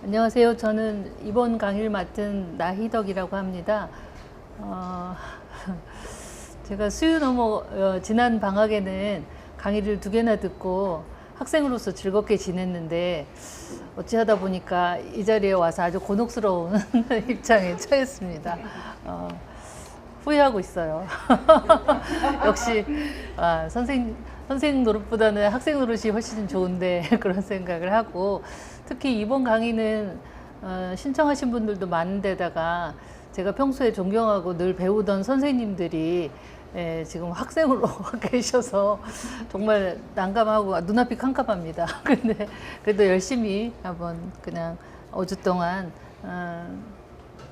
안녕하세요. 저는 이번 강의를 맡은 나희덕이라고 합니다. 제가 수요 넘어 지난 방학에는 강의를 2개나 듣고 학생으로서 즐겁게 지냈는데 어찌하다 보니까 이 자리에 와서 아주 곤혹스러운 입장에 처했습니다. 후회하고 있어요. 역시 선생 노릇보다는 학생 노릇이 훨씬 좋은데 그런 생각을 하고, 특히 이번 강의는 신청하신 분들도 많은데다가 제가 평소에 존경하고 늘 배우던 선생님들이 지금 학생으로 계셔서 정말 난감하고 눈앞이 캄캄합니다. 근데 그래도 열심히 한번 그냥 5주 동안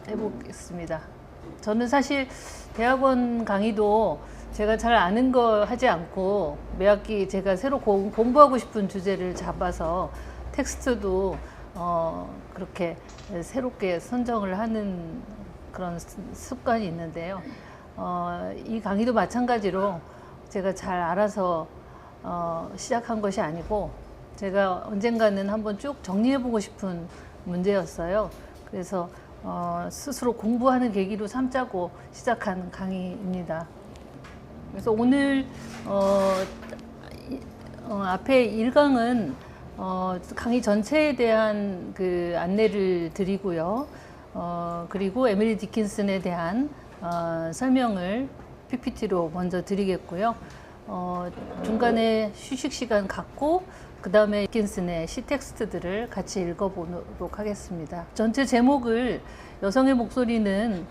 해보겠습니다. 저는 사실 대학원 강의도 제가 잘 아는 거 하지 않고 매 학기 제가 새로 공부하고 싶은 주제를 잡아서 텍스트도 그렇게 새롭게 선정을 하는 그런 습관이 있는데요. 이 강의도 마찬가지로 제가 잘 알아서 시작한 것이 아니고 제가 언젠가는 한번 쭉 정리해보고 싶은 문제였어요. 그래서 스스로 공부하는 계기로 삼자고 시작한 강의입니다. 그래서 오늘 앞에 1강은 강의 전체에 대한 그 안내를 드리고요. 그리고 에밀리 디킨슨에 대한 설명을 PPT로 먼저 드리겠고요. 중간에 휴식 시간 갖고 그 다음에 디킨슨의 시 텍스트들을 같이 읽어보도록 하겠습니다. 전체 제목을 여성의 목소리는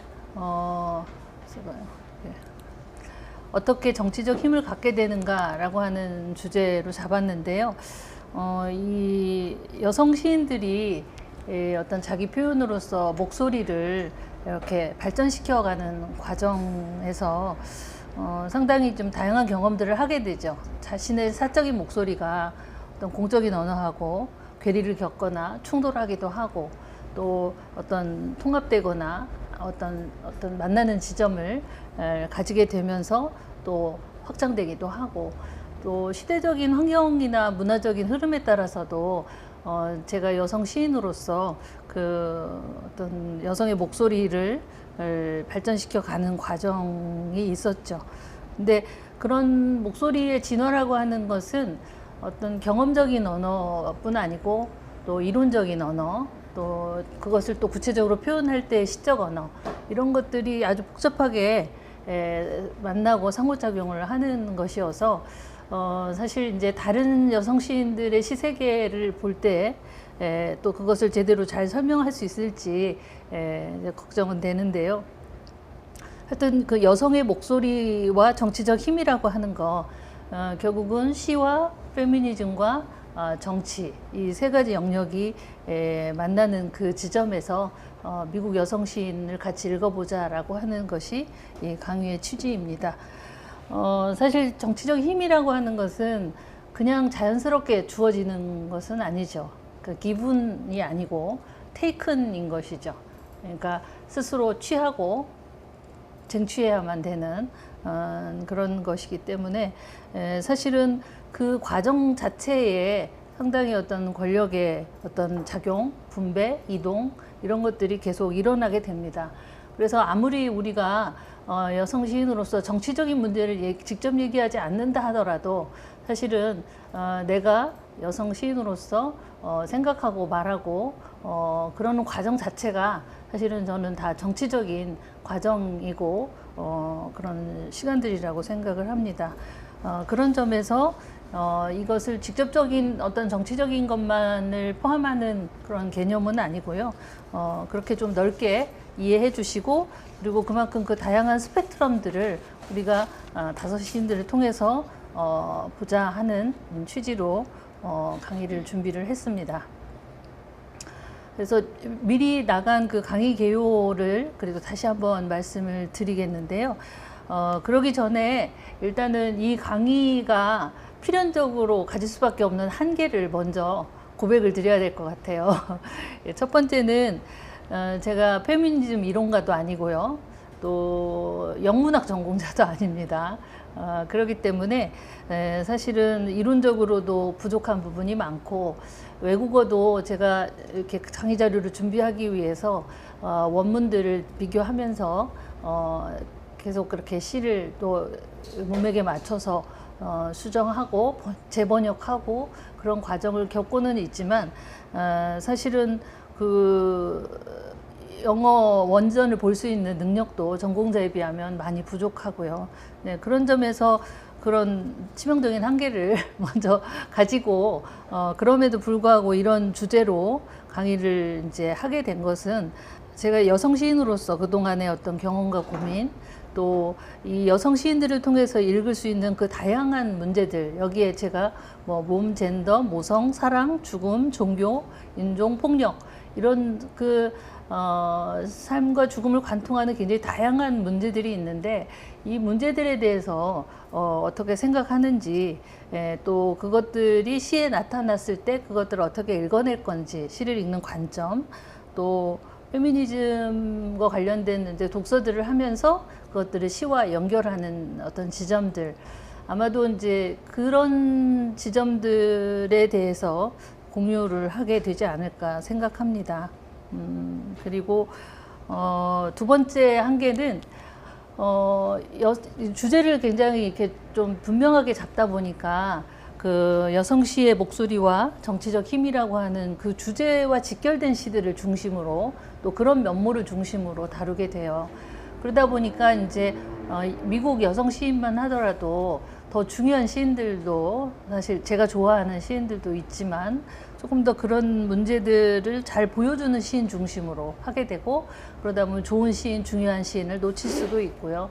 어떻게 정치적 힘을 갖게 되는가라고 하는 주제로 잡았는데요. 이 여성 시인들이 어떤 자기 표현으로서 목소리를 이렇게 발전시켜가는 과정에서 상당히 좀 다양한 경험들을 하게 되죠. 자신의 사적인 목소리가 어떤 공적인 언어하고 괴리를 겪거나 충돌하기도 하고, 또 어떤 통합되거나 어떤 만나는 지점을 가지게 되면서 또 확장되기도 하고, 또 시대적인 환경이나 문화적인 흐름에 따라서도 제가 여성 시인으로서 그 어떤 여성의 목소리를 발전시켜 가는 과정이 있었죠. 근데 그런 목소리의 진화라고 하는 것은 어떤 경험적인 언어뿐 아니고 또 이론적인 언어, 또 그것을 또 구체적으로 표현할 때 시적 언어, 이런 것들이 아주 복잡하게 만나고 상호작용을 하는 것이어서 사실 이제 다른 여성 시인들의 시세계를 볼 때 또 그것을 제대로 잘 설명할 수 있을지 이제 걱정은 되는데요. 하여튼 그 여성의 목소리와 정치적 힘이라고 하는 거, 결국은 시와 페미니즘과 정치, 이 3가지 영역이 만나는 그 지점에서 미국 여성 시인을 같이 읽어보자라고 하는 것이 이 강의의 취지입니다. 사실 정치적 힘이라고 하는 것은 그냥 자연스럽게 주어지는 것은 아니죠. 그 기분이 아니고 테이큰인 것이죠. 그러니까 스스로 취하고 쟁취해야만 되는 그런 것이기 때문에 사실은 그 과정 자체에 상당히 어떤 권력의 어떤 작용, 분배, 이동, 이런 것들이 계속 일어나게 됩니다. 그래서 아무리 우리가 여성 시인으로서 정치적인 문제를 직접 얘기하지 않는다 하더라도 사실은 내가 여성 시인으로서 생각하고 말하고 그러는 과정 자체가 사실은 저는 다 정치적인 과정이고 그런 시간들이라고 생각을 합니다. 그런 점에서 이것을 직접적인 어떤 정치적인 것만을 포함하는 그런 개념은 아니고요. 그렇게 좀 넓게 이해해 주시고, 그리고 그만큼 그 다양한 스펙트럼들을 우리가 5 시인들을 통해서 보자 하는 취지로 강의를 준비를 했습니다. 그래서 미리 나간 그 강의 개요를 그래도 다시 한번 말씀을 드리겠는데요. 그러기 전에 일단은 이 강의가 필연적으로 가질 수밖에 없는 한계를 먼저 고백을 드려야 될 것 같아요. 첫 번째는 제가 페미니즘 이론가도 아니고요. 또 영문학 전공자도 아닙니다. 그렇기 때문에 사실은 이론적으로도 부족한 부분이 많고, 외국어도 제가 이렇게 강의 자료를 준비하기 위해서 원문들을 비교하면서 계속 그렇게 시를 또 문맥에 맞춰서 수정하고 재번역하고 그런 과정을 겪고는 있지만 사실은 그 영어 원전을 볼 수 있는 능력도 전공자에 비하면 많이 부족하고요. 네, 그런 점에서 그런 치명적인 한계를 먼저 가지고 그럼에도 불구하고 이런 주제로 강의를 이제 하게 된 것은 제가 여성 시인으로서 그동안의 어떤 경험과 고민 또 이 여성 시인들을 통해서 읽을 수 있는 그 다양한 문제들 여기에 제가 뭐 몸, 젠더, 모성, 사랑, 죽음, 종교, 인종, 폭력 이런 그 삶과 죽음을 관통하는 굉장히 다양한 문제들이 있는데 이 문제들에 대해서 어떻게 생각하는지 또 그것들이 시에 나타났을 때 그것들을 어떻게 읽어낼 건지 시를 읽는 관점 또 페미니즘과 관련된 이제 독서들을 하면서 그것들을 시와 연결하는 어떤 지점들 아마도 이제 그런 지점들에 대해서 공유를 하게 되지 않을까 생각합니다. 그리고 두 번째 한계는 주제를 굉장히 이렇게 좀 분명하게 잡다 보니까 그 여성 시의 목소리와 정치적 힘이라고 하는 그 주제와 직결된 시들을 중심으로 또 그런 면모를 중심으로 다루게 돼요. 그러다 보니까 이제 미국 여성 시인만 하더라도 더 중요한 시인들도 사실 제가 좋아하는 시인들도 있지만 조금 더 그런 문제들을 잘 보여주는 시인 중심으로 하게 되고 그러다 보면 좋은 시인, 중요한 시인을 놓칠 수도 있고요.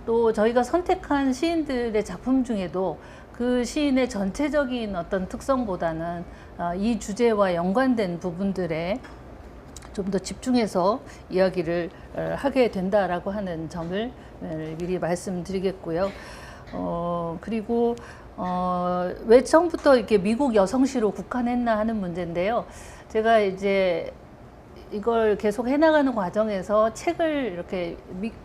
또 저희가 선택한 시인들의 작품 중에도 그 시인의 전체적인 어떤 특성보다는 이 주제와 연관된 부분들에 좀 더 집중해서 이야기를 하게 된다라고 하는 점을 미리 말씀드리겠고요. 그리고 왜 처음부터 이렇게 미국 여성시로 국한했나 하는 문제인데요. 제가 이제 이걸 계속 해나가는 과정에서 책을 이렇게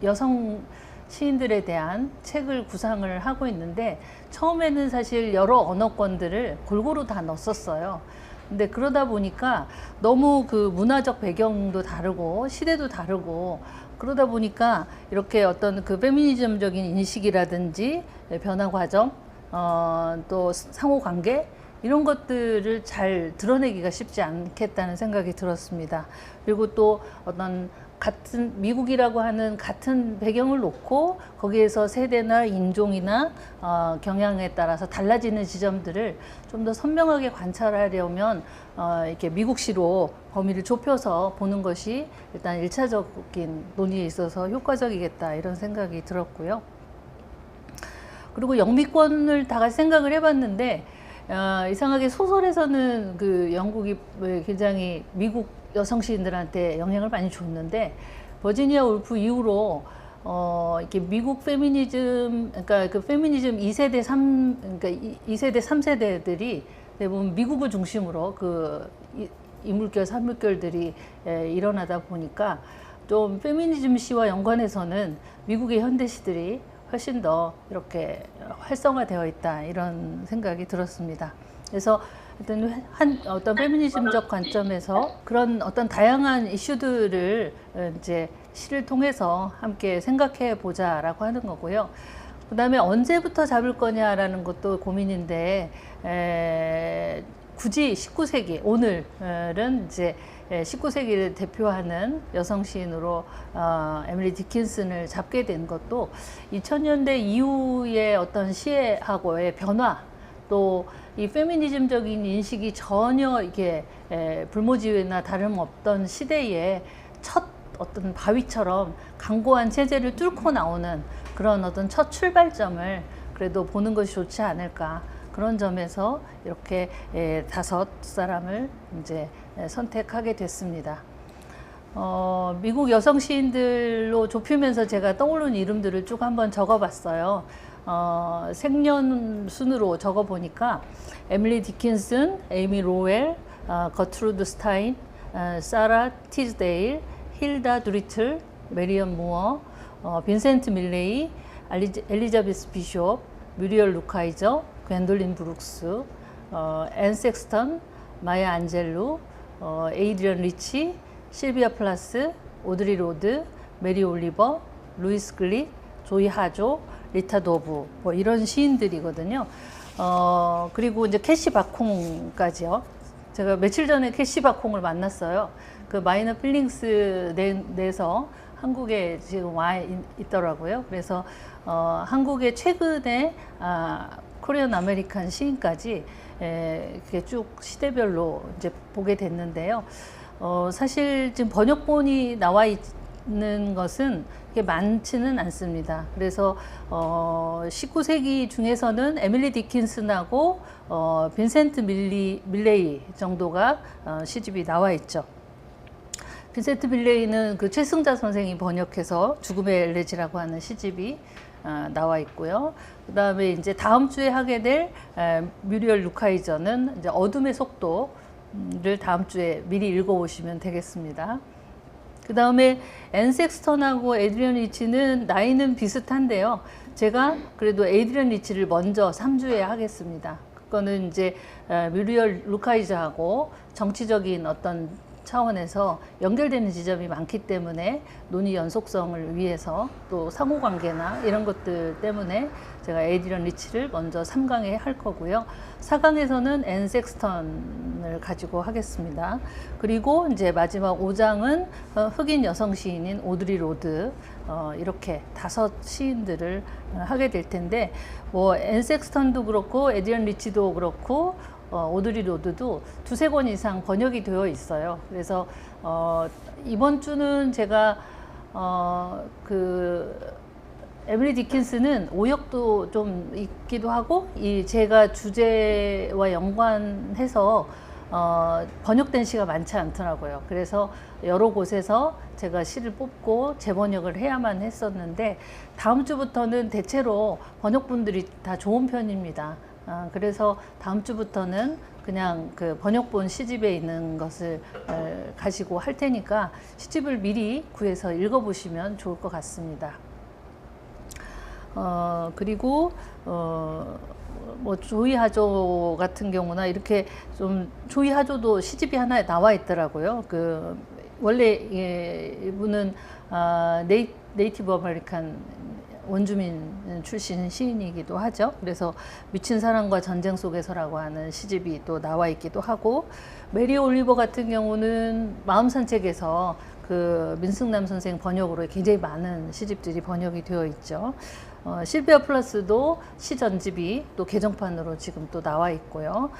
여성 시인들에 대한 책을 구상을 하고 있는데 처음에는 사실 여러 언어권들을 골고루 다 넣었었어요. 근데 그러다 보니까 너무 그 문화적 배경도 다르고 시대도 다르고 그러다 보니까 이렇게 어떤 그 페미니즘적인 인식이라든지 변화 과정 또 상호 관계 이런 것들을 잘 드러내기가 쉽지 않겠다는 생각이 들었습니다. 그리고 또 어떤 같은 미국이라고 하는 같은 배경을 놓고 거기에서 세대나 인종이나 경향에 따라서 달라지는 지점들을 좀 더 선명하게 관찰하려면 이렇게 미국시로 범위를 좁혀서 보는 것이 일단 1차적인 논의에 있어서 효과적이겠다 이런 생각이 들었고요. 그리고 영미권을 다 같이 생각을 해봤는데 이상하게 소설에서는 그 영국이 굉장히 미국 여성 시인들한테 영향을 많이 줬는데 버지니아 울프 이후로 이렇게 미국 페미니즘 그러니까 그 페미니즘 2세대 2세대 3세대들이 대부분 미국을 중심으로 그 이물결 산물결들이 일어나다 보니까 좀 페미니즘 시와 연관해서는 미국의 현대 시들이 훨씬 더 이렇게 활성화되어 있다 이런 생각이 들었습니다. 그래서 어떤 페미니즘적 관점에서 그런 어떤 다양한 이슈들을 이제 시를 통해서 함께 생각해 보자라고 하는 거고요. 그 다음에 언제부터 잡을 거냐라는 것도 고민인데 굳이 19세기 오늘은 이제 19세기를 대표하는 여성 시인으로 에밀리 디킨슨을 잡게 된 것도 2000년대 이후의 어떤 시하고의 변화 또 이 페미니즘적인 인식이 전혀 이게 불모지나 다름없던 시대에 첫 어떤 바위처럼 강고한 체제를 뚫고 나오는 그런 어떤 첫 출발점을 그래도 보는 것이 좋지 않을까 그런 점에서 이렇게 5사람을 이제 선택하게 됐습니다. 미국 여성 시인들로 좁히면서 제가 떠오르는 이름들을 쭉 한번 적어봤어요. 생년 순으로 적어보니까 에밀리 디킨슨, 에이미 로웰, 거트루드 스타인, 사라 티즈데일, 힐다 드리틀, 메리엄 무어, 빈센트 밀레이, 엘리자베스 비숍, 뮤리얼 루카이저, 괜돌린 브룩스, 앤 섹스턴, 마야 안젤루, 에이드리언 리치, 실비아 플라스, 오드리 로드, 메리 올리버, 루이스 글릭, 조이 하조, 리타 도브 뭐 이런 시인들이거든요. 그리고 이제 캐시 바콩까지요. 제가 며칠 전에 캐시 바콩을 만났어요. 그 마이너 필링스 내서 한국에 지금 와 있더라고요. 그래서 한국에 최근에 코리안 아메리칸 시인까지 이렇게 쭉 시대별로 이제 보게 됐는데요. 사실 지금 번역본이 나와 있는 것은 그렇게 많지는 않습니다. 그래서 19세기 중에서는 에밀리 디킨슨하고 빈센트 밀레이 정도가 시집이 나와 있죠. 빈센트 밀레이는 그 최승자 선생이 번역해서 죽음의 엘레지라고 하는 시집이 나와 있고요. 그 다음에 이제 다음 주에 하게 될 뮤리얼 루카이저는 이제 어둠의 속도를 다음 주에 미리 읽어보시면 되겠습니다. 그 다음에 앤 섹스턴하고 에드리언 리치는 나이는 비슷한데요. 제가 그래도 에드리언 리치를 먼저 3주에 하겠습니다. 그거는 이제 뮤리얼 루카이저하고 정치적인 어떤 차원에서 연결되는 지점이 많기 때문에 논의 연속성을 위해서 또 상호관계나 이런 것들 때문에 제가 에드리언 리치를 먼저 3강에 할 거고요. 4강에서는 앤 섹스턴을 가지고 하겠습니다. 그리고 이제 마지막 5장은 흑인 여성 시인인 오드리 로드 이렇게 5 시인들을 하게 될 텐데 뭐 앤 섹스턴도 그렇고 에드리언 리치도 그렇고 오드리 로드도 2~3권 이상 번역이 되어 있어요. 그래서 이번 주는 제가 에밀리 디킨스는 오역도 좀 있기도 하고 제가 주제와 연관해서 번역된 시가 많지 않더라고요. 그래서 여러 곳에서 제가 시를 뽑고 재번역을 해야만 했었는데 다음 주부터는 대체로 번역본들이 다 좋은 편입니다. 그래서 다음 주부터는 그냥 그 번역본 시집에 있는 것을 가지고 할 테니까 시집을 미리 구해서 읽어보시면 좋을 것 같습니다. 그리고 뭐 조이 하조 같은 경우나 이렇게 좀 조이 하조도 시집이 하나 나와 있더라고요. 그 원래 이분은 네이티브 아메리칸 원주민 출신 시인이기도 하죠. 그래서 미친 사랑과 전쟁 속에서라고 하는 시집이 또 나와 있기도 하고 메리 올리버 같은 경우는 마음산책에서 그 민승남 선생 번역으로 굉장히 많은 시집들이 번역이 되어 있죠. 실비아 플러스도 시 전집이 또 개정판으로 지금 또 나와 있고요.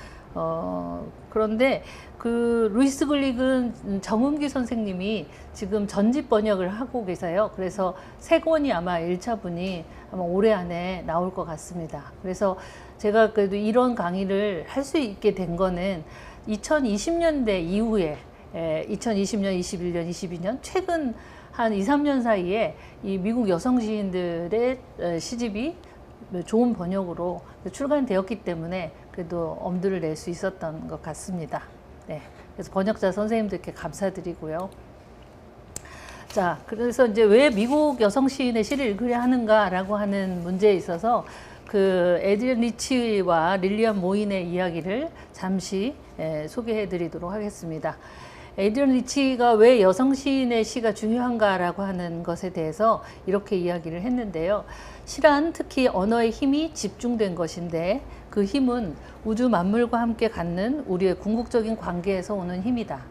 그런데 그 루이스 글릭은 정은기 선생님이 지금 전집 번역을 하고 계세요. 그래서 3권이 아마 1차분이 아마 올해 안에 나올 것 같습니다. 그래서 제가 그래도 이런 강의를 할 수 있게 된 거는 2020년대 이후에 2020년, 21년, 22년 최근 한 2~3년 사이에 이 미국 여성 시인들의 시집이 좋은 번역으로 출간되었기 때문에 그래도 엄두를 낼 수 있었던 것 같습니다. 네, 그래서 번역자 선생님들께 감사드리고요. 자, 그래서 이제 왜 미국 여성 시인의 시를 읽으려 하는가라고 하는 문제에 있어서 그 에드리언 리치와 릴리안 모인의 이야기를 잠시 소개해 드리도록 하겠습니다. 에드리언 리치가 왜 여성 시인의 시가 중요한가라고 하는 것에 대해서 이렇게 이야기를 했는데요. 시란 특히 언어의 힘이 집중된 것인데 그 힘은 우주 만물과 함께 갖는 우리의 궁극적인 관계에서 오는 힘이다.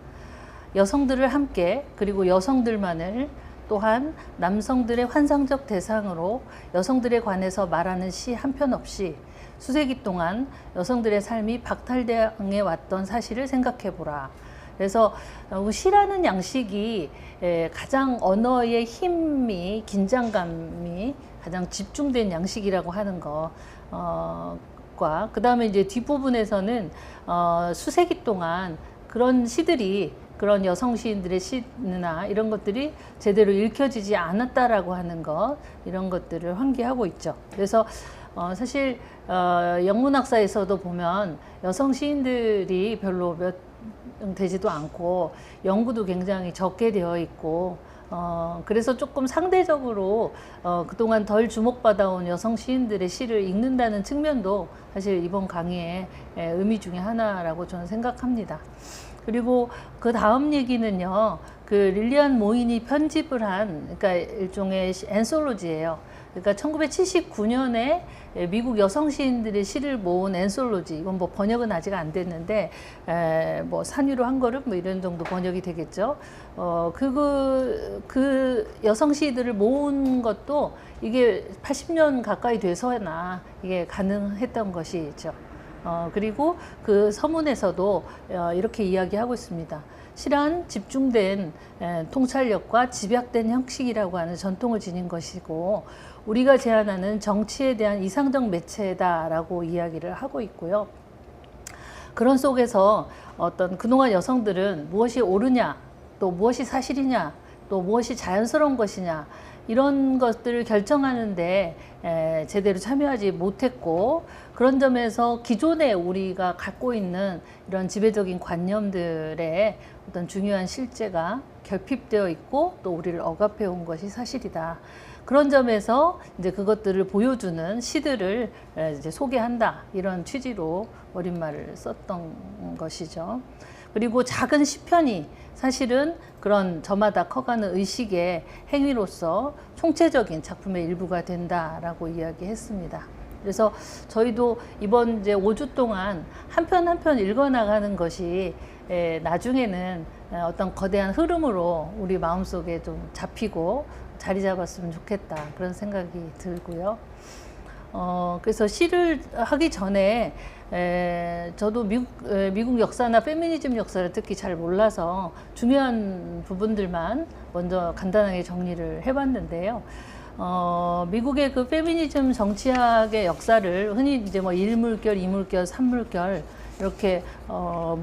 여성들을 함께 그리고 여성들만을 또한 남성들의 환상적 대상으로 여성들에 관해서 말하는 시 한 편 없이 수세기 동안 여성들의 삶이 박탈당해 왔던 사실을 생각해 보라. 그래서 시라는 양식이 가장 언어의 힘이 긴장감이 가장 집중된 양식이라고 하는 것과 그 다음에 이제 뒷부분에서는 수세기 동안 그런 시들이 그런 여성 시인들의 시나 이런 것들이 제대로 읽혀지지 않았다라고 하는 것 이런 것들을 환기하고 있죠. 그래서 사실 영문학사에서도 보면 여성 시인들이 별로 몇 되지도 않고 연구도 굉장히 적게 되어 있고 그래서 조금 상대적으로 그동안 덜 주목받아온 여성 시인들의 시를 읽는다는 측면도 사실 이번 강의의 의미 중에 하나라고 저는 생각합니다. 그리고 그 다음 얘기는요, 그 릴리안 모인이 편집을 한, 그러니까 일종의 앤솔로지예요. 그러니까 1979년에 미국 여성 시인들의 시를 모은 앤솔로지. 이건 뭐 번역은 아직 안 됐는데, 뭐 산위로 한 걸음 뭐 이런 정도 번역이 되겠죠. 그 여성 시들을 모은 것도 이게 80년 가까이 돼서나 이게 가능했던 것이죠. 그리고 그 서문에서도 이렇게 이야기하고 있습니다. 실한 집중된 통찰력과 집약된 형식이라고 하는 전통을 지닌 것이고 우리가 제안하는 정치에 대한 이상적 매체다라고 이야기를 하고 있고요. 그런 속에서 어떤 그동안 여성들은 무엇이 옳으냐, 또 무엇이 사실이냐, 또 무엇이 자연스러운 것이냐 이런 것들을 결정하는데 제대로 참여하지 못했고 그런 점에서 기존에 우리가 갖고 있는 이런 지배적인 관념들의 어떤 중요한 실제가 결핍되어 있고 또 우리를 억압해 온 것이 사실이다. 그런 점에서 이제 그것들을 보여주는 시들을 이제 소개한다. 이런 취지로 어린말을 썼던 것이죠. 그리고 작은 시편이 사실은 그런 저마다 커가는 의식의 행위로서 총체적인 작품의 일부가 된다라고 이야기했습니다. 그래서 저희도 이번 이제 5주 동안 한 편 한 편 읽어나가는 것이 나중에는 어떤 거대한 흐름으로 우리 마음속에 좀 잡히고 자리 잡았으면 좋겠다 그런 생각이 들고요. 그래서 시를 하기 전에 저도 미국 역사나 페미니즘 역사를 특히 잘 몰라서 중요한 부분들만 먼저 간단하게 정리를 해봤는데요. 미국의 그 페미니즘 정치학의 역사를 흔히 이제 뭐 1물결, 2물결, 3물결 이렇게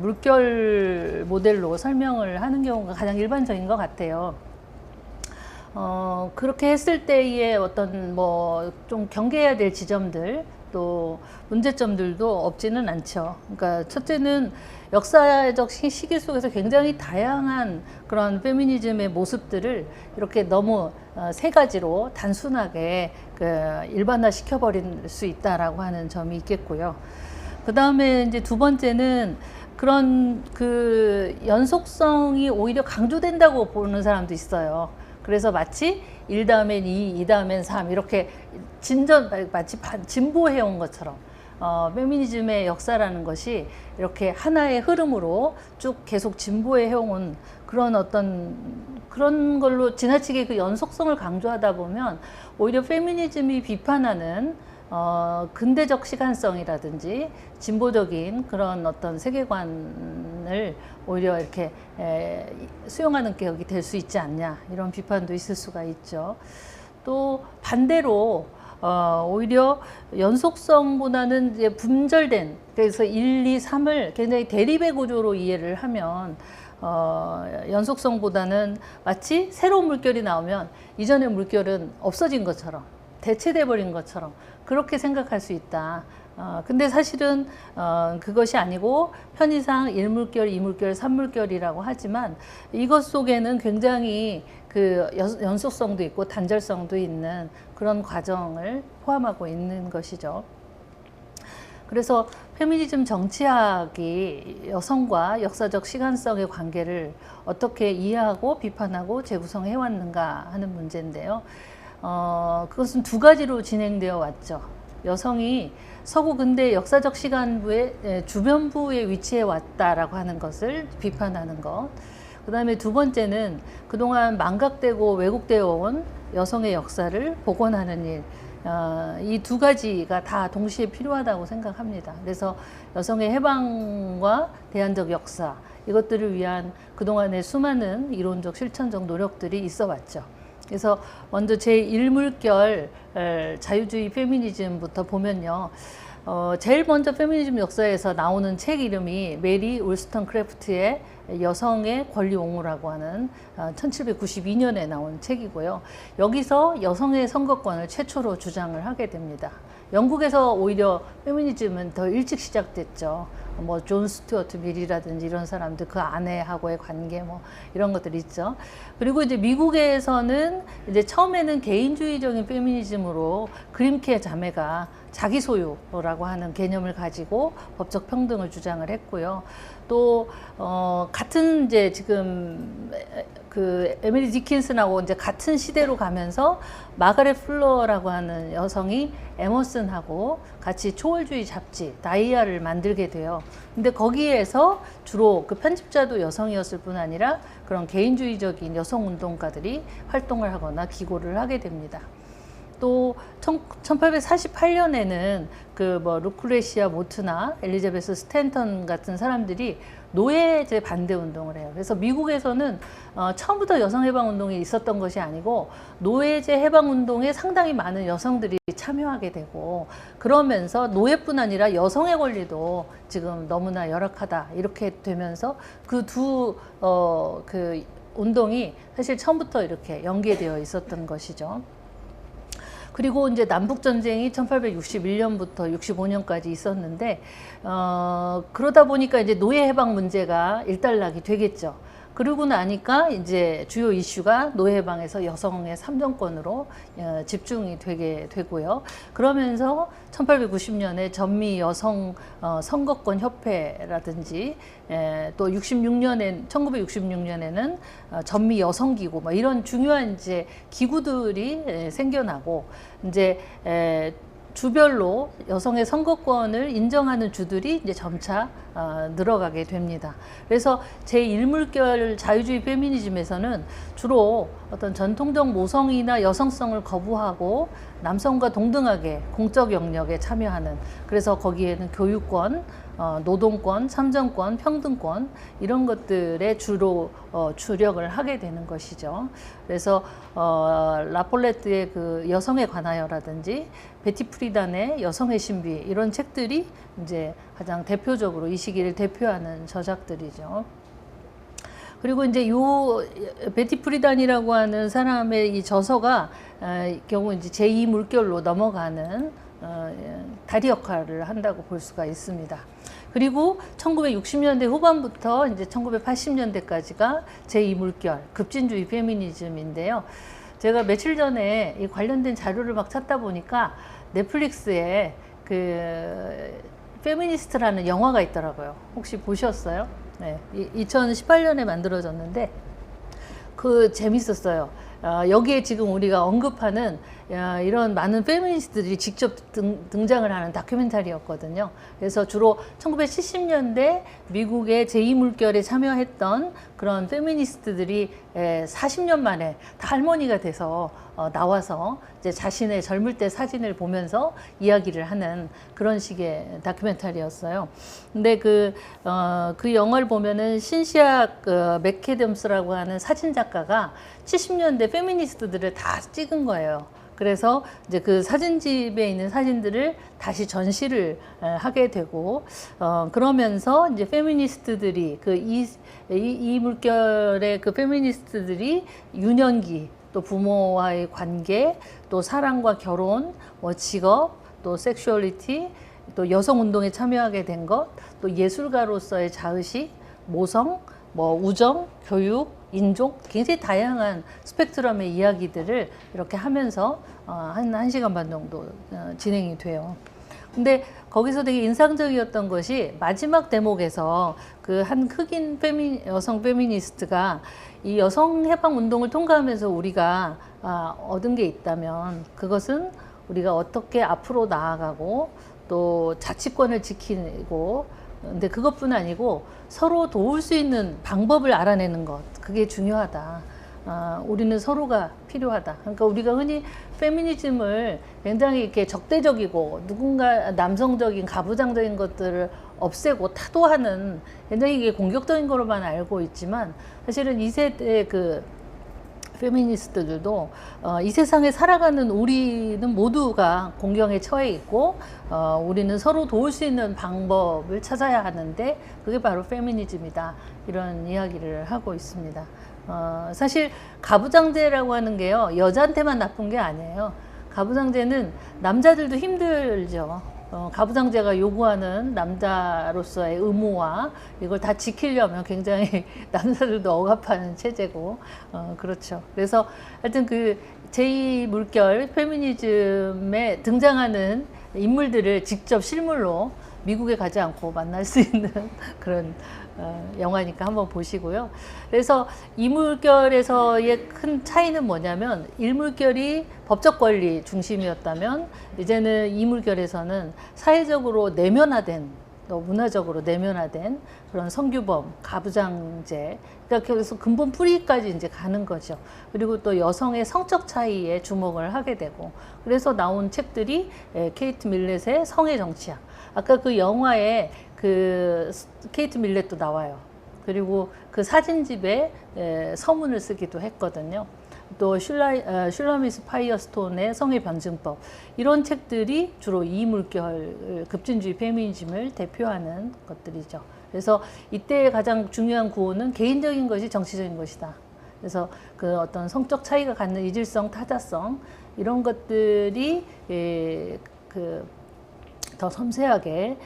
물결 모델로 설명을 하는 경우가 가장 일반적인 것 같아요. 그렇게 했을 때의 어떤 뭐 좀 경계해야 될 지점들 또 문제점들도 없지는 않죠. 그러니까 첫째는 역사적 시기 속에서 굉장히 다양한 그런 페미니즘의 모습들을 이렇게 너무 세 가지로 단순하게 일반화 시켜버릴 수 있다라고 하는 점이 있겠고요. 그 다음에 이제 두 번째는 그런 그 연속성이 오히려 강조된다고 보는 사람도 있어요. 그래서 마치 1 다음엔 2, 2 다음엔 3 이렇게 마치 진보해온 것처럼 페미니즘의 역사라는 것이 이렇게 하나의 흐름으로 쭉 계속 진보해온 그런 어떤 그런 걸로 지나치게 그 연속성을 강조하다 보면 오히려 페미니즘이 비판하는 근대적 시간성이라든지 진보적인 그런 어떤 세계관을 오히려 이렇게 수용하는 격이 될 수 있지 않냐 이런 비판도 있을 수가 있죠. 또 반대로 오히려 연속성보다는 이제 분절된 그래서 1, 2, 3을 굉장히 대립의 구조로 이해를 하면 연속성보다는 마치 새로운 물결이 나오면 이전의 물결은 없어진 것처럼 대체돼 버린 것처럼 그렇게 생각할 수 있다. 근데 사실은 그것이 아니고 편의상 1물결, 2물결, 3물결이라고 하지만 이것 속에는 굉장히 그 연속성도 있고 단절성도 있는 그런 과정을 포함하고 있는 것이죠. 그래서 페미니즘 정치학이 여성과 역사적 시간성의 관계를 어떻게 이해하고 비판하고 재구성해 왔는가 하는 문제인데요. 그것은 두 가지로 진행되어 왔죠. 여성이 서구 근대 역사적 시간부의 주변부에 위치해 왔다라고 하는 것을 비판하는 것. 그 다음에 두 번째는 그동안 망각되고 왜곡되어 온 여성의 역사를 복원하는 일. 이 두 가지가 다 동시에 필요하다고 생각합니다. 그래서 여성의 해방과 대안적 역사, 이것들을 위한 그동안의 수많은 이론적 실천적 노력들이 있어 왔죠. 그래서 먼저 제1물결 자유주의 페미니즘부터 보면요. 제일 먼저 페미니즘 역사에서 나오는 책 이름이 메리 울스턴크래프트의 여성의 권리 옹호라고 하는 1792년에 나온 책이고요. 여기서 여성의 선거권을 최초로 주장을 하게 됩니다. 영국에서 오히려 페미니즘은 더 일찍 시작됐죠. 뭐 존 스튜어트 밀이라든지 이런 사람들 그 아내하고의 관계 뭐 이런 것들 있죠. 그리고 이제 미국에서는 이제 처음에는 개인주의적인 페미니즘으로 그림케 자매가 자기 소유라고 하는 개념을 가지고 법적 평등을 주장을 했고요. 또 같은 이제 지금 그 에밀리 디킨슨하고 이제 같은 시대로 가면서 마가렛 플러라고 하는 여성이 에머슨하고 같이 초월주의 잡지 다이아를 만들게 돼요. 근데 거기에서 주로 그 편집자도 여성이었을 뿐 아니라 그런 개인주의적인 여성 운동가들이 활동을 하거나 기고를 하게 됩니다. 또 1848년에는 그 뭐 루크레시아 모트나 엘리자베스 스탠턴 같은 사람들이 노예제 반대 운동을 해요. 그래서 미국에서는 처음부터 여성 해방 운동이 있었던 것이 아니고 노예제 해방 운동에 상당히 많은 여성들이 참여하게 되고, 그러면서 노예뿐 아니라 여성의 권리도 지금 너무나 열악하다 이렇게 되면서 그 두 그 운동이 사실 처음부터 이렇게 연계되어 있었던 것이죠. 그리고 이제 남북전쟁이 1861년부터 65년까지 있었는데, 그러다 보니까 이제 노예 해방 문제가 일단락이 되겠죠. 그러고 나니까 이제 주요 이슈가 노예 해방에서 여성의 삼정권으로 집중이 되게 되고요. 그러면서 1890년에 전미 여성 선거권 협회라든지, 또 1966년에는 전미 여성 기구 뭐 이런 중요한 이제 기구들이 생겨나고, 이제 주별로 여성의 선거권을 인정하는 주들이 이제 점차 늘어가게 됩니다. 그래서 제1물결 자유주의 페미니즘에서는 주로 어떤 전통적 모성이나 여성성을 거부하고 남성과 동등하게 공적 영역에 참여하는, 그래서 거기에는 교육권, 노동권, 참정권, 평등권 이런 것들에 주로 주력을 하게 되는 것이죠. 그래서 라폴레트의 그 여성에 관하여라든지 베티 프리단의 여성의 신비 이런 책들이 이제 가장 대표적으로 이 시기를 대표하는 저작들이죠. 그리고 이제 요 베티 프리단이라고 하는 사람의 이 저서가 경우 이제 제2물결로 넘어가는 다리 역할을 한다고 볼 수가 있습니다. 그리고 1960년대 후반부터 이제 1980년대까지가 제2물결 급진주의 페미니즘인데요. 제가 며칠 전에 이 관련된 자료를 막 찾다 보니까 넷플릭스에 그 페미니스트라는 영화가 있더라고요. 혹시 보셨어요? 네, 2018년에 만들어졌는데 그 재밌었어요. 여기에 지금 우리가 언급하는 이런 많은 페미니스트들이 직접 등장을 하는 다큐멘터리였거든요. 그래서 주로 1970년대 미국의 제2물결에 참여했던 그런 페미니스트들이 40년 만에 다 할머니가 돼서 나와서 이제 자신의 젊을 때 사진을 보면서 이야기를 하는 그런 식의 다큐멘터리였어요. 근데 그 영화를 보면은 신시아 맥캐덤스라고 하는 사진 작가가 70년대 페미니스트들을 다 찍은 거예요. 그래서 이제 그 사진집에 있는 사진들을 다시 전시를 하게 되고, 그러면서 이제 페미니스트들이 이 물결의 그 페미니스트들이 유년기, 또 부모와의 관계, 또 사랑과 결혼, 뭐 직업, 또 섹슈얼리티, 또 여성 운동에 참여하게 된 것, 또 예술가로서의 자의식, 모성, 뭐 우정, 교육, 인종, 굉장히 다양한 스펙트럼의 이야기들을 이렇게 하면서 한 1시간 반 정도 진행이 돼요. 근데 거기서 되게 인상적이었던 것이 마지막 대목에서 그 한 흑인 여성 페미니스트가 이 여성 해방 운동을 통과하면서 우리가 얻은 게 있다면 그것은 우리가 어떻게 앞으로 나아가고 또 자치권을 지키고, 근데 그것뿐 아니고 서로 도울 수 있는 방법을 알아내는 것, 그게 중요하다. 우리는 서로가 필요하다. 그러니까 우리가 흔히 페미니즘을 굉장히 이렇게 적대적이고 누군가 남성적인 가부장적인 것들을 없애고 타도하는 굉장히 이게 공격적인 거로만 알고 있지만, 사실은 이 세대의 그 페미니스트들도 이 세상에 살아가는 우리는 모두가 공경에 처해 있고, 우리는 서로 도울 수 있는 방법을 찾아야 하는데 그게 바로 페미니즘이다, 이런 이야기를 하고 있습니다. 사실 가부장제라고 하는 게요, 여자한테만 나쁜 게 아니에요. 가부장제는 남자들도 힘들죠. 가부장제가 요구하는 남자로서의 의무와 이걸 다 지키려면 굉장히 남자들도 억압하는 체제고, 그렇죠. 그래서 하여튼 그 제2물결 페미니즘에 등장하는 인물들을 직접 실물로 미국에 가지 않고 만날 수 있는 그런 영화니까 한번 보시고요. 그래서 이물결에서의 큰 차이는 뭐냐면, 일물결이 법적 권리 중심이었다면 이제는 이물결에서는 사회적으로 내면화된, 또 문화적으로 내면화된 그런 성규범, 가부장제, 그러니까 그래서 근본 뿌리까지 이제 가는 거죠. 그리고 또 여성의 성적 차이에 주목을 하게 되고, 그래서 나온 책들이 케이트 밀렛의 성의 정치학. 아까 그 영화에 그 케이트 밀렛도 나와요. 그리고 그 사진집에 서문을 쓰기도 했거든요. 또 슐라미스 파이어스톤의 성의 변증법, 이런 책들이 주로 이물결 급진주의 페미니즘을 대표하는 것들이죠. 그래서 이때 가장 중요한 구호는 개인적인 것이 정치적인 것이다. 그래서 그 어떤 성적 차이가 갖는 이질성, 타자성, 이런 것들이 더 섬세하게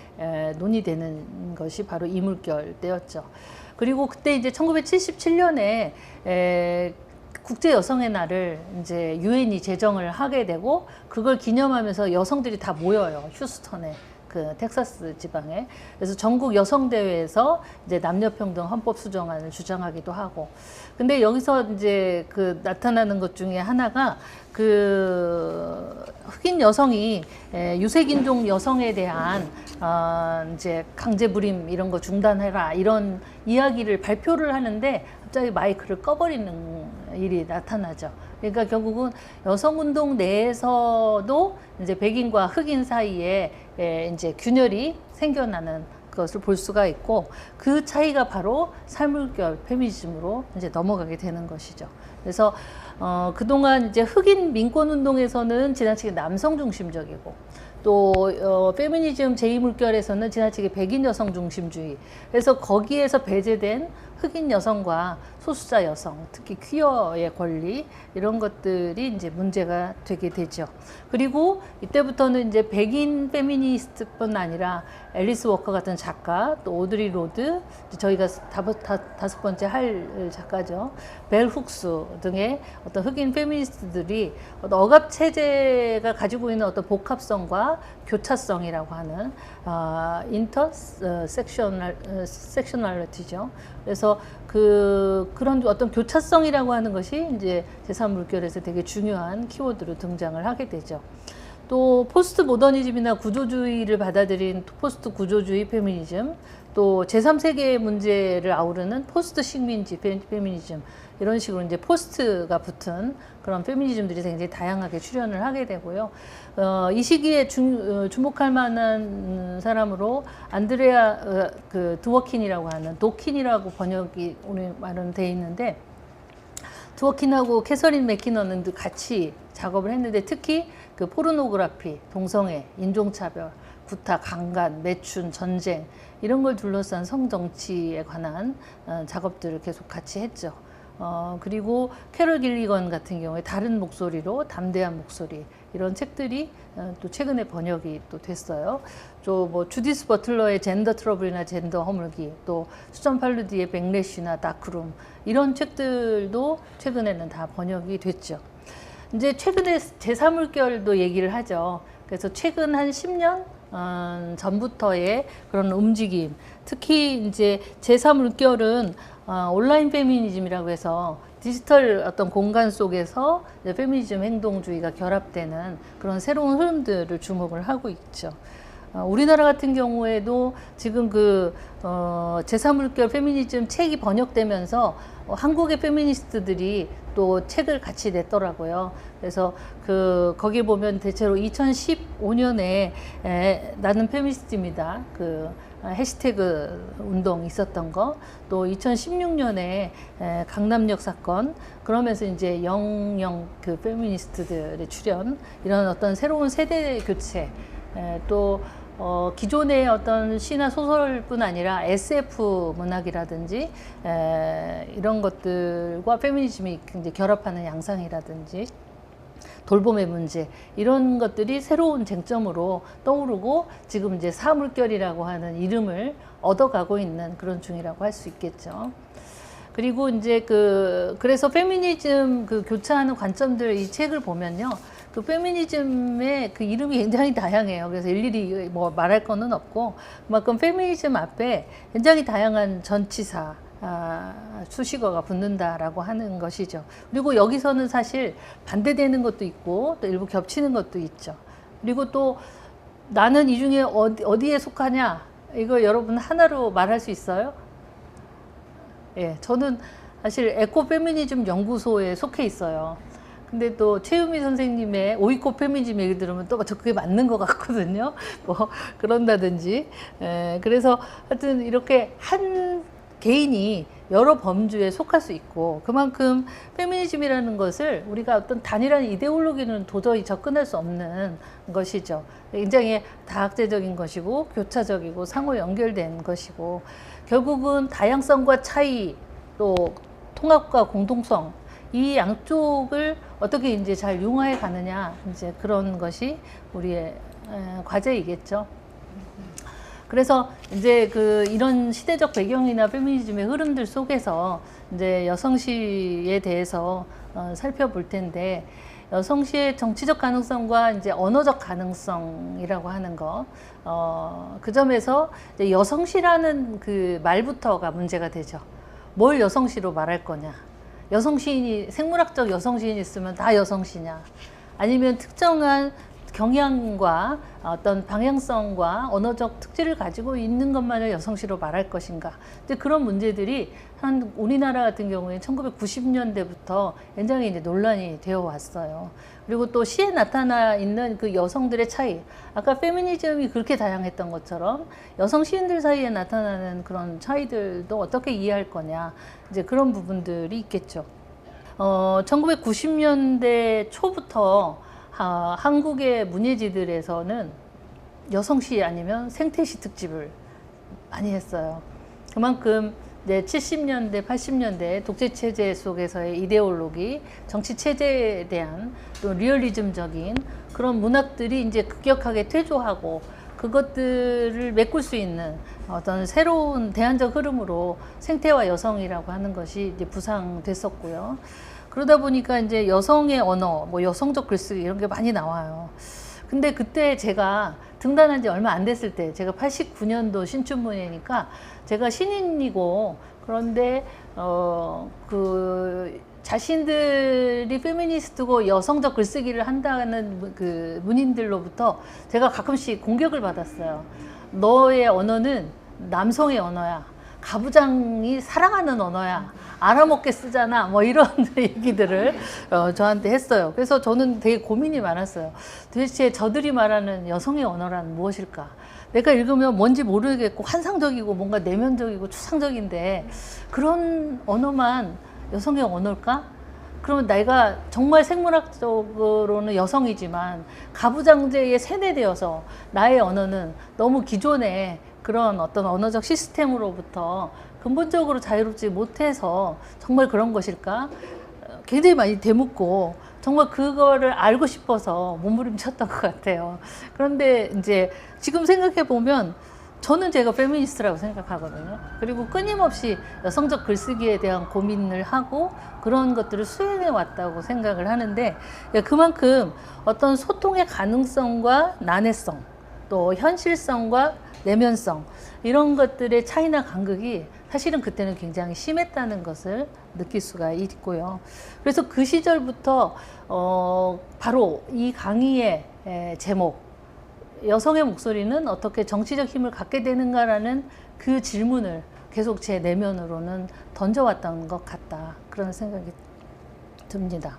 논의되는 것이 바로 이물결 때였죠. 그리고 그때 이제 1977년에 국제 여성의 날을 이제 유엔이 제정을 하게 되고, 그걸 기념하면서 여성들이 다 모여요. 휴스턴에, 그 텍사스 지방에. 그래서 전국 여성 대회에서 이제 남녀평등 헌법 수정안을 주장하기도 하고. 근데 여기서 이제 그 나타나는 것 중에 하나가 그 흑인 여성이 유색인종 여성에 대한 이제 강제불임 이런 거 중단해라, 이런 이야기를 발표를 하는데 갑자기 마이크를 꺼버리는 일이 나타나죠. 그러니까 결국은 여성운동 내에서도 이제 백인과 흑인 사이에 이제 균열이 생겨나는 것을 볼 수가 있고, 그 차이가 바로 살물결 페미니즘으로 이제 넘어가게 되는 것이죠. 그래서 그동안 이제 흑인 민권운동에서는 지나치게 남성 중심적이고, 또 페미니즘 제2물결에서는 지나치게 백인 여성 중심주의, 그래서 거기에서 배제된 흑인 여성과 소수자 여성, 특히 퀴어의 권리, 이런 것들이 이제 문제가 되게 되죠. 그리고 이때부터는 이제 백인 페미니스트뿐 아니라 앨리스 워커 같은 작가, 또 오드리 로드, 저희가 다섯 번째 할 작가죠, 벨 훅스 등의 어떤 흑인 페미니스트들이 어떤 억압 체제가 가지고 있는 어떤 복합성과 교차성이라고 하는 섹셔널리티죠. 그래서 그런 어떤 교차성이라고 하는 것이 이제 제3물결에서 되게 중요한 키워드로 등장을 하게 되죠. 또 포스트 모더니즘이나 구조주의를 받아들인 포스트 구조주의 페미니즘, 또 제3세계의 문제를 아우르는 포스트 식민지 페미니즘, 이런 식으로 이제 포스트가 붙은 그런 페미니즘들이 굉장히 다양하게 출현을 하게 되고요. 이 시기에 주목할 만한 사람으로 안드레아 드워킨이라고 하는, 도킨이라고 번역이 오늘 말은 돼 있는데, 드워킨하고 캐서린 맥키너는 같이 작업을 했는데, 특히 그 포르노그라피, 동성애, 인종차별, 구타, 강간, 매춘, 전쟁, 이런 걸 둘러싼 성정치에 관한 작업들을 계속 같이 했죠. 그리고 캐럴 길리건 같은 경우에 다른 목소리로 담대한 목소리, 이런 책들이 또 최근에 번역이 또 됐어요. 뭐 주디스 버틀러의 젠더 트러블이나 젠더 허물기, 또 수전 팔루디의 백래쉬나 다크룸, 이런 책들도 최근에는 다 번역이 됐죠. 이제 최근에 제3물결도 얘기를 하죠. 그래서 최근 한 10년 전부터의 그런 움직임, 특히 이제 제3물결은 온라인 페미니즘이라고 해서 디지털 어떤 공간 속에서 페미니즘 행동주의가 결합되는 그런 새로운 흐름들을 주목을 하고 있죠. 우리나라 같은 경우에도 지금 제3물결 페미니즘 책이 번역되면서 한국의 페미니스트들이 또 책을 같이 냈더라고요. 그래서 거기 보면 대체로 2015년에 나는 페미니스트입니다, 해시태그 운동 있었던 거, 또 2016년에 강남역 사건, 그러면서 이제 영영 페미니스트들의 출현, 이런 어떤 새로운 세대 교체, 또 기존의 어떤 시나 소설뿐 아니라 SF 문학이라든지 이런 것들과 페미니즘이 굉장히 결합하는 양상이라든지, 돌봄의 문제, 이런 것들이 새로운 쟁점으로 떠오르고 지금 이제 사물결이라고 하는 이름을 얻어가고 있는 그런 중이라고 할 수 있겠죠. 그리고 이제 그래서 페미니즘 교차하는 관점들, 이 책을 보면요, 그 페미니즘의 그 이름이 굉장히 다양해요. 그래서 일일이 뭐 말할 거는 없고, 그만큼 페미니즘 앞에 굉장히 다양한 전치사, 수식어가 붙는다라고 하는 것이죠. 그리고 여기서는 사실 반대되는 것도 있고 또 일부 겹치는 것도 있죠. 그리고 또 나는 이 중에 어디에 속하냐, 이거 여러분 하나로 말할 수 있어요? 예, 저는 사실 에코페미니즘 연구소에 속해 있어요. 근데 또 최유미 선생님의 오이코 페미니즘 얘기 들으면 또 그게 맞는 것 같거든요. 뭐 그런다든지. 그래서 하여튼 이렇게 한 개인이 여러 범주에 속할 수 있고, 그만큼 페미니즘이라는 것을 우리가 어떤 단일한 이데올로기는 도저히 접근할 수 없는 것이죠. 굉장히 다학제적인 것이고 교차적이고 상호 연결된 것이고, 결국은 다양성과 차이, 또 통합과 공동성, 이 양쪽을 어떻게 이제 잘 융화해 가느냐, 이제 그런 것이 우리의 과제이겠죠. 그래서 이제 이런 시대적 배경이나 페미니즘의 흐름들 속에서 이제 여성시에 대해서 살펴볼 텐데, 여성시의 정치적 가능성과 이제 언어적 가능성이라고 하는 거, 그 점에서 이제 여성시라는 그 말부터가 문제가 되죠. 뭘 여성시로 말할 거냐? 여성시인이, 생물학적 여성시인이 있으면 다 여성시냐? 아니면 특정한 경향과 어떤 방향성과 언어적 특질을 가지고 있는 것만을 여성시로 말할 것인가? 이제 그런 문제들이 한 우리나라 같은 경우에 1990년대부터 굉장히 이제 논란이 되어 왔어요. 그리고 또 시에 나타나 있는 그 여성들의 차이, 아까 페미니즘이 그렇게 다양했던 것처럼 여성 시인들 사이에 나타나는 그런 차이들도 어떻게 이해할 거냐, 이제 그런 부분들이 있겠죠. 1990년대 초부터 한국의 문예지들에서는 여성시 아니면 생태시 특집을 많이 했어요. 그만큼 이제 70년대, 80년대 독재체제 속에서의 이데올로기, 정치체제에 대한 또 리얼리즘적인 그런 문학들이 이제 급격하게 퇴조하고, 그것들을 메꿀 수 있는 어떤 새로운 대안적 흐름으로 생태와 여성이라고 하는 것이 이제 부상됐었고요. 그러다 보니까 이제 여성의 언어, 뭐 여성적 글쓰기 이런 게 많이 나와요. 근데 그때 제가 등단한 지 얼마 안 됐을 때, 제가 89년도 신춘문예니까 제가 신인이고, 그런데 자신들이 페미니스트고 여성적 글쓰기를 한다는 그 문인들로부터 제가 가끔씩 공격을 받았어요. 너의 언어는 남성의 언어야. 가부장이 사랑하는 언어야. 알아먹게 쓰잖아. 뭐 이런 얘기들을 저한테 했어요. 그래서 저는 되게 고민이 많았어요. 도대체 저들이 말하는 여성의 언어란 무엇일까? 내가 읽으면 뭔지 모르겠고 환상적이고 뭔가 내면적이고 추상적인데, 그런 언어만 여성의 언어일까? 그러면 내가 정말 생물학적으로는 여성이지만 가부장제에 세뇌되어서 나의 언어는 너무 기존의 그런 어떤 언어적 시스템으로부터 근본적으로 자유롭지 못해서 정말 그런 것일까? 굉장히 많이 되묻고, 정말 그거를 알고 싶어서 몸부림쳤던 것 같아요. 그런데 이제 지금 생각해 보면 저는 제가 페미니스트라고 생각하거든요. 그리고 끊임없이 여성적 글쓰기에 대한 고민을 하고 그런 것들을 수행해 왔다고 생각을 하는데, 그만큼 어떤 소통의 가능성과 난해성, 또 현실성과 내면성, 이런 것들의 차이나 간극이 사실은 그때는 굉장히 심했다는 것을 느낄 수가 있고요. 그래서 그 시절부터 바로 이 강의의 제목, 여성의 목소리는 어떻게 정치적 힘을 갖게 되는가라는 그 질문을 계속 제 내면으로는 던져왔던 것 같다, 그런 생각이 듭니다.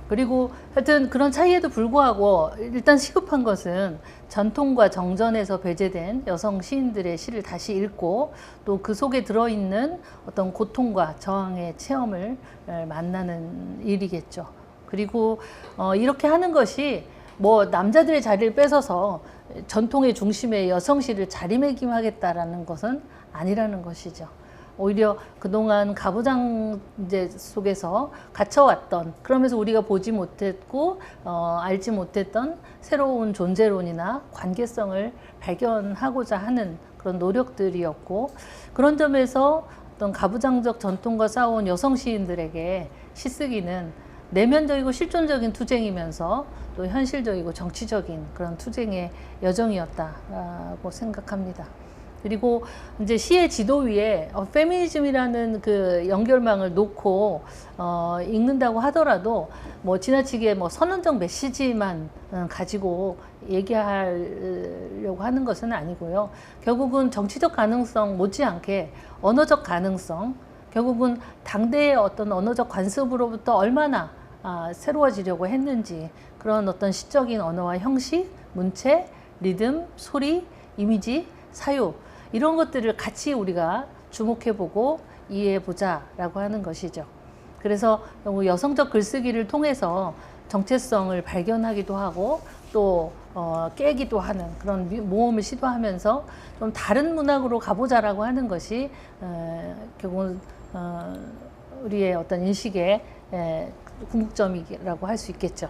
그리고 하여튼 그런 차이에도 불구하고 일단 시급한 것은 전통과 정전에서 배제된 여성 시인들의 시를 다시 읽고, 또 그 속에 들어있는 어떤 고통과 저항의 체험을 만나는 일이겠죠. 그리고 이렇게 하는 것이 뭐 남자들의 자리를 뺏어서 전통의 중심에 여성시를 자리매김하겠다라는 것은 아니라는 것이죠. 오히려 그동안 가부장제 속에서 갇혀왔던, 그러면서 우리가 보지 못했고 알지 못했던 새로운 존재론이나 관계성을 발견하고자 하는 그런 노력들이었고, 그런 점에서 어떤 가부장적 전통과 싸운 여성 시인들에게 시쓰기는 내면적이고 실존적인 투쟁이면서 또 현실적이고 정치적인 그런 투쟁의 여정이었다고 생각합니다. 그리고 이제 시의 지도 위에 페미니즘이라는 그 연결망을 놓고 읽는다고 하더라도 뭐 지나치게 뭐 선언적 메시지만 가지고 얘기하려고 하는 것은 아니고요. 결국은 정치적 가능성 못지않게 언어적 가능성, 결국은 당대의 어떤 언어적 관습으로부터 얼마나 새로워지려고 했는지, 그런 어떤 시적인 언어와 형식, 문체, 리듬, 소리, 이미지, 사유, 이런 것들을 같이 우리가 주목해보고 이해해보자라고 하는 것이죠. 그래서 여성적 글쓰기를 통해서 정체성을 발견하기도 하고 또 깨기도 하는 그런 모험을 시도하면서 좀 다른 문학으로 가보자라고 하는 것이 결국은 우리의 어떤 인식의 궁극점이라고 할 수 있겠죠.